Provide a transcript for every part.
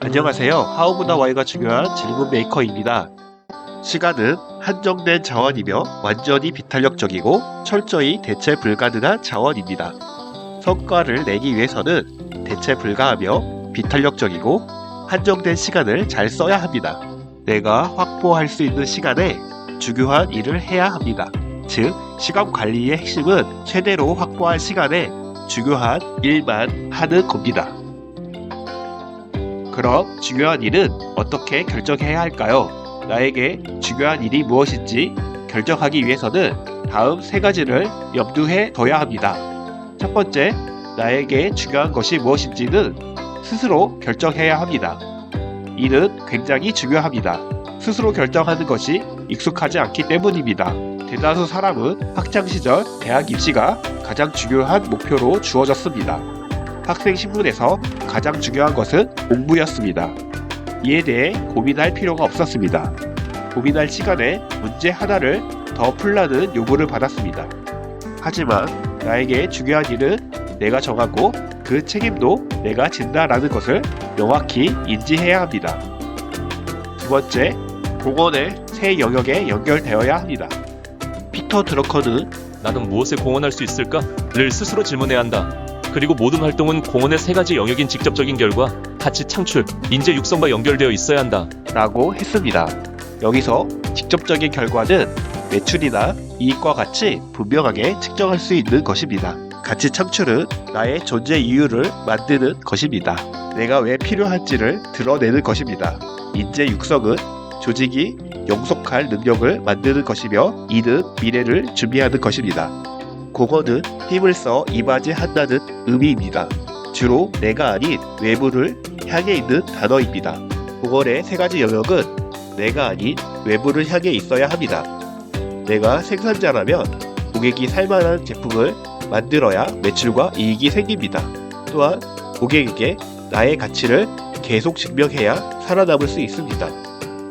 안녕하세요. 하우보다 Y가 중요한 질문 메이커입니다. 시간은 한정된 자원이며 완전히 비탄력적이고 철저히 대체 불가능한 자원입니다. 성과를 내기 위해서는 대체 불가하며 비탄력적이고 한정된 시간을 잘 써야 합니다. 내가 확보할 수 있는 시간에 중요한 일을 해야 합니다. 즉, 시간 관리의 핵심은 최대로 확보한 시간에 중요한 일만 하는 겁니다. 그럼 중요한 일은 어떻게 결정해야 할까요? 나에게 중요한 일이 무엇인지 결정하기 위해서는 다음 세 가지를 염두에 둬야 합니다. 첫 번째, 나에게 중요한 것이 무엇인지는 스스로 결정해야 합니다. 이는 굉장히 중요합니다. 스스로 결정하는 것이 익숙하지 않기 때문입니다. 대다수 사람은 학창시절 대학 입시가 가장 중요한 목표로 주어졌습니다. 학생 신분에서 가장 중요한 것은 공부였습니다. 이에 대해 고민할 필요가 없었습니다. 고민할 시간에 문제 하나를 더 풀라는 요구를 받았습니다. 하지만 나에게 중요한 일은 내가 정하고 그 책임도 내가 진다라는 것을 명확히 인지해야 합니다. 두 번째, 공헌의 새 영역에 연결되어야 합니다. 피터 드러커는 나는 무엇에 공헌할 수 있을까?를 스스로 질문해야 한다. 그리고 모든 활동은 공헌의 세 가지 영역인 직접적인 결과, 가치 창출, 인재 육성과 연결되어 있어야 한다. 라고 했습니다. 여기서 직접적인 결과는 매출이나 이익과 같이 분명하게 측정할 수 있는 것입니다. 가치 창출은 나의 존재 이유를 만드는 것입니다. 내가 왜 필요한지를 드러내는 것입니다. 인재 육성은 조직이 영속할 능력을 만드는 것이며 이는 미래를 준비하는 것입니다. 공헌은 힘을 써 이바지한다는 의미입니다. 주로 내가 아닌 외부를 향해 있는 단어입니다. 공헌의 세 가지 영역은 내가 아닌 외부를 향해 있어야 합니다. 내가 생산자라면 고객이 살만한 제품을 만들어야 매출과 이익이 생깁니다. 또한 고객에게 나의 가치를 계속 증명해야 살아남을 수 있습니다.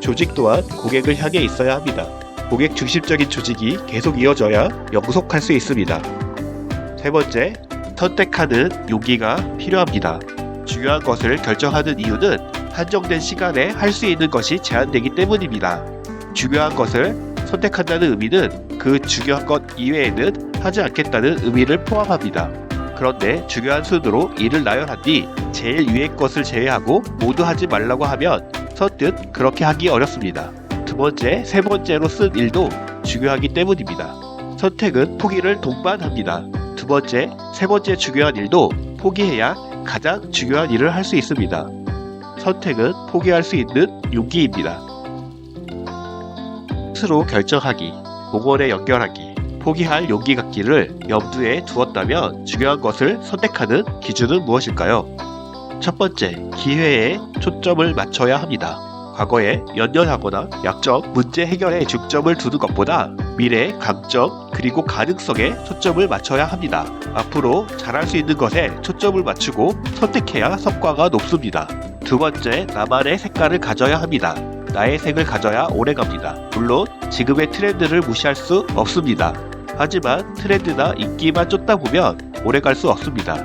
조직 또한 고객을 향해 있어야 합니다. 고객 중심적인 조직이 계속 이어져야 영속할 수 있습니다. 세 번째, 선택하는 용기가 필요합니다. 중요한 것을 결정하는 이유는 한정된 시간에 할 수 있는 것이 제한되기 때문입니다. 중요한 것을 선택한다는 의미는 그 중요한 것 이외에는 하지 않겠다는 의미를 포함합니다. 그런데 중요한 순으로 일을 나열한 뒤 제일 위의 것을 제외하고 모두 하지 말라고 하면 선뜻 그렇게 하기 어렵습니다. 두 번째, 세 번째로 쓴 일도 중요하기 때문입니다. 선택은 포기를 동반합니다. 두 번째, 세 번째 중요한 일도 포기해야 가장 중요한 일을 할 수 있습니다. 선택은 포기할 수 있는 용기입니다. 스스로 결정하기, 공헌에 연결하기, 포기할 용기 갖기를 염두에 두었다면 중요한 것을 선택하는 기준은 무엇일까요? 첫 번째, 기회에 초점을 맞춰야 합니다. 과거에 연연하거나 약점, 문제 해결에 중점을 두는 것보다 미래, 강점, 그리고 가능성에 초점을 맞춰야 합니다. 앞으로 잘할 수 있는 것에 초점을 맞추고 선택해야 성과가 높습니다. 두 번째, 나만의 색깔을 가져야 합니다. 나의 색을 가져야 오래갑니다. 물론 지금의 트렌드를 무시할 수 없습니다. 하지만 트렌드나 인기만 쫓다 보면 오래갈 수 없습니다.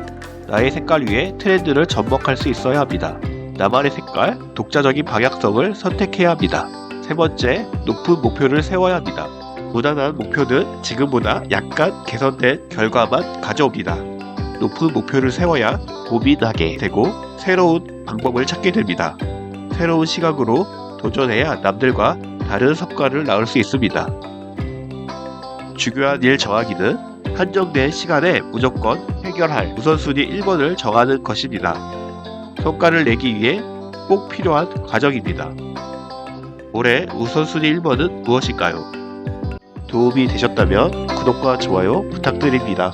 나의 색깔 위에 트렌드를 접목할 수 있어야 합니다. 나만의 색깔, 독자적인 방향성을 선택해야 합니다. 세 번째, 높은 목표를 세워야 합니다. 무난한 목표는 지금보다 약간 개선된 결과만 가져옵니다. 높은 목표를 세워야 고민하게 되고 새로운 방법을 찾게 됩니다. 새로운 시각으로 도전해야 남들과 다른 성과를 낳을 수 있습니다. 중요한 일 정하기는 한정된 시간에 무조건 해결할 우선순위 1번을 정하는 것입니다. 성과를 내기 위해 꼭 필요한 과정입니다. 올해 우선순위 1번은 무엇일까요? 도움이 되셨다면 구독과 좋아요 부탁드립니다.